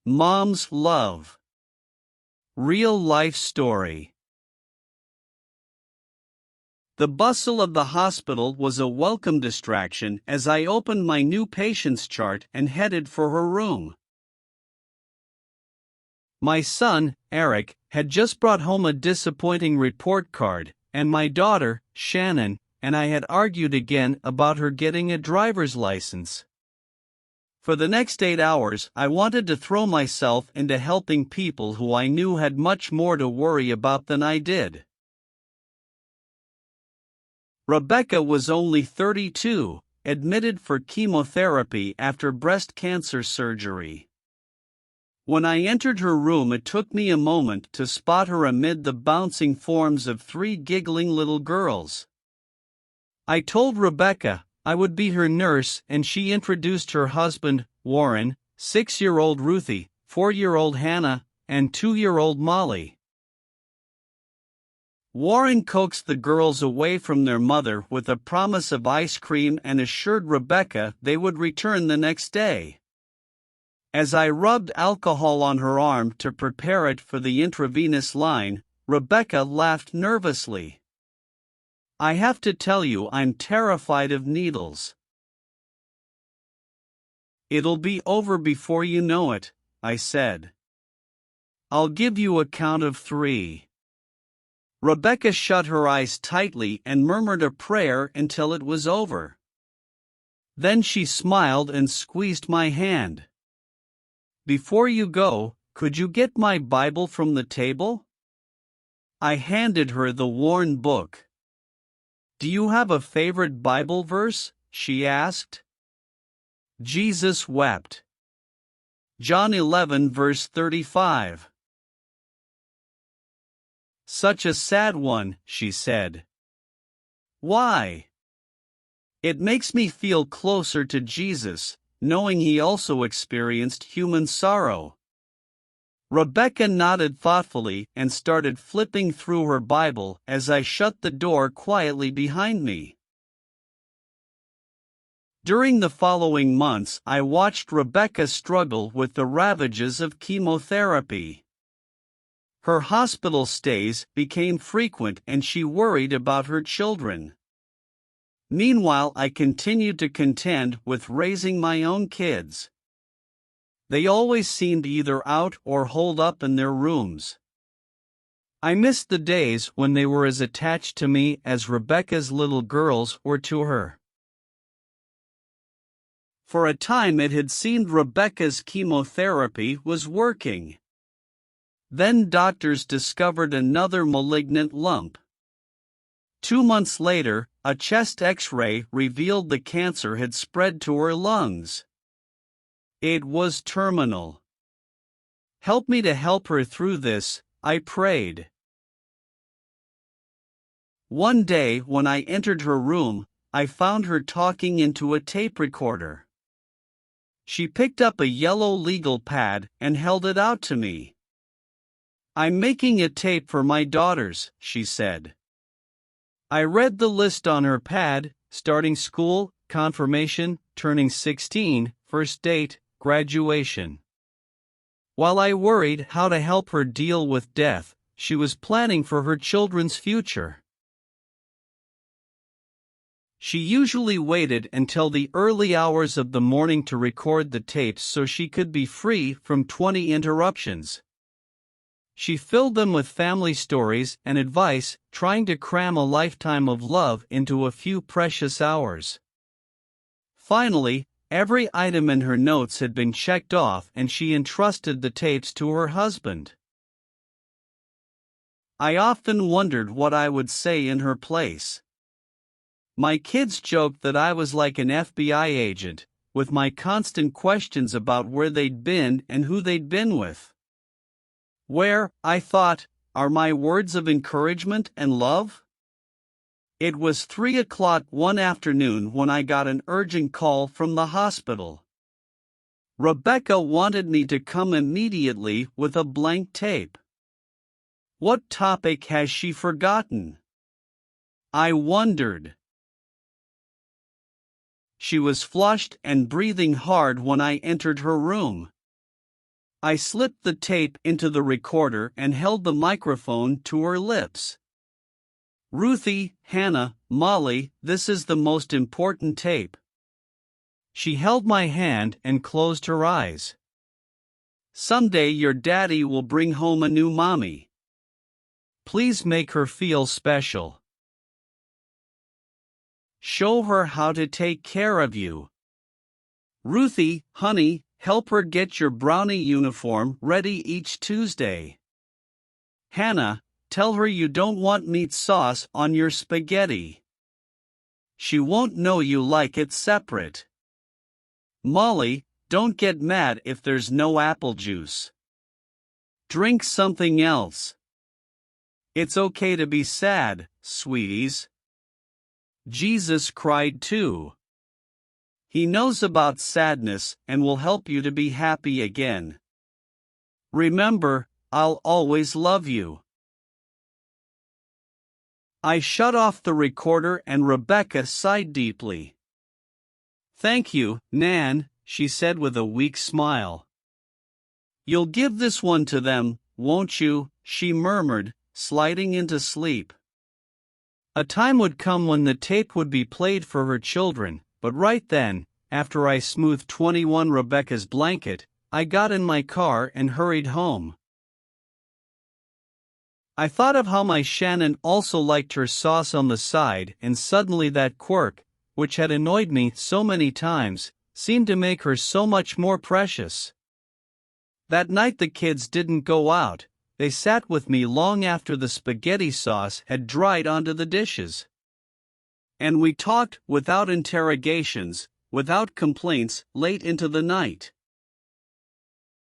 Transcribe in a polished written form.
Mom's Love. Real-life story. The bustle of the hospital was a welcome distraction as I opened my new patient's chart and headed for her room. My son, Eric, had just brought home a disappointing report card, and my daughter, Shannon, and I had argued again about her getting a driver's license. For the next 8 hours, I wanted to throw myself into helping people who I knew had much more to worry about than I did. Rebecca was only 32, admitted for chemotherapy after breast cancer surgery. When I entered her room, it took me a moment to spot her amid the bouncing forms of 3 giggling little girls. I told Rebecca I would be her nurse, and she introduced her husband, Warren, 6-year-old Ruthie, 4-year-old Hannah, and 2-year-old Molly. Warren coaxed the girls away from their mother with a promise of ice cream and assured Rebecca they would return the next day. As I rubbed alcohol on her arm to prepare it for the intravenous line, Rebecca laughed nervously. "I have to tell you, I'm terrified of needles." "It'll be over before you know it," I said. "I'll give you a count of 3. Rebecca shut her eyes tightly and murmured a prayer until it was over. Then she smiled and squeezed my hand. "Before you go, could you get my Bible from the table?" I handed her the worn book. "Do you have a favorite Bible verse?" she asked. Jesus wept. John 11 verse 35. "Such a sad one," she said. "Why?" "It makes me feel closer to Jesus, knowing he also experienced human sorrow." Rebecca nodded thoughtfully and started flipping through her Bible as I shut the door quietly behind me. During the following months, I watched Rebecca struggle with the ravages of chemotherapy. Her hospital stays became frequent and she worried about her children. Meanwhile, I continued to contend with raising my own kids. They always seemed either out or holed up in their rooms. I missed the days when they were as attached to me as Rebecca's little girls were to her. For a time it had seemed Rebecca's chemotherapy was working. Then doctors discovered another malignant lump. 2 months later, a chest X-ray revealed the cancer had spread to her lungs. It was terminal. "Help me to help her through this," I prayed. One day, when I entered her room, I found her talking into a tape recorder. She picked up a yellow legal pad and held it out to me. "I'm making a tape for my daughters," she said. I read the list on her pad: starting school, confirmation, turning 16, first date, graduation. While I worried how to help her deal with death, she was planning for her children's future. She usually waited until the early hours of the morning to record the tapes so she could be free from 20 interruptions. She filled them with family stories and advice, trying to cram a lifetime of love into a few precious hours. Finally, every item in her notes had been checked off and she entrusted the tapes to her husband. I often wondered what I would say in her place. My kids joked that I was like an FBI agent, with my constant questions about where they'd been and who they'd been with. Where, I thought, are my words of encouragement and love? It was 3 o'clock one afternoon when I got an urgent call from the hospital. Rebecca wanted me to come immediately with a blank tape. What topic has she forgotten? I wondered. She was flushed and breathing hard when I entered her room. I slipped the tape into the recorder and held the microphone to her lips. Ruthie, Hannah, Molly, this is the most important tape. She held my hand and closed her eyes. Someday your daddy will bring home a new mommy. Please make her feel special. Show her how to take care of you. Ruthie, honey, help her get your brownie uniform ready each Tuesday. Hannah, tell her you don't want meat sauce on your spaghetti. She won't know you like it separate. Molly, don't get mad if there's no apple juice. Drink something else. It's okay to be sad, sweeties. Jesus cried too. He knows about sadness and will help you to be happy again. Remember, I'll always love you. I shut off the recorder and Rebecca sighed deeply. Thank you, Nan, she said with a weak smile. You'll give this one to them, won't you? She murmured, sliding into sleep. A time would come when the tape would be played for her children, but right then, after I smoothed 21 Rebecca's blanket, I got in my car and hurried home. I thought of how my Shannon also liked her sauce on the side, and suddenly that quirk, which had annoyed me so many times, seemed to make her so much more precious. That night the kids didn't go out. They sat with me long after the spaghetti sauce had dried onto the dishes. And we talked without interrogations, without complaints, late into the night.